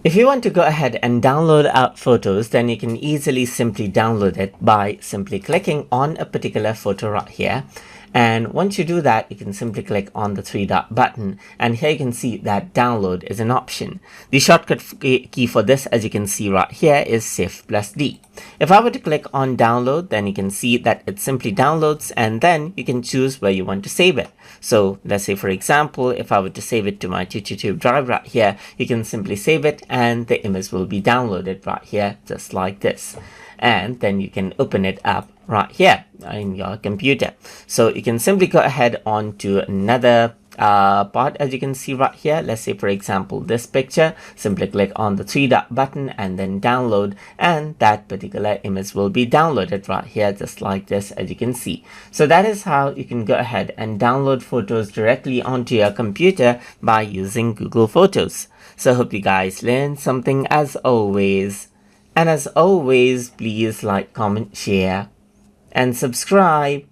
If you want to go ahead and download out photos, then you can easily simply download it by simply clicking on a particular photo right here. And once you do that, you can simply click on the three dot button, and here you can see that download is an option. The shortcut key for this, as you can see right here, is Shift+D. If I were to click on download, then you can see that it simply downloads, and then you can choose where you want to save it. So let's say, for example, if I were to save it to my TutorTube drive right here, you can simply save it and the image will be downloaded right here, just like this. And then you can open it up right here in your computer. So you can simply go ahead on to another part, as you can see right here. Let's say, for example, this picture. Simply click on the three dot button and then download, and that particular image will be downloaded right here, just like this, as you can see. So that is how you can go ahead and download photos directly onto your computer by using Google Photos. So I hope you guys learned something as always. And as always, please like, comment, share, and subscribe.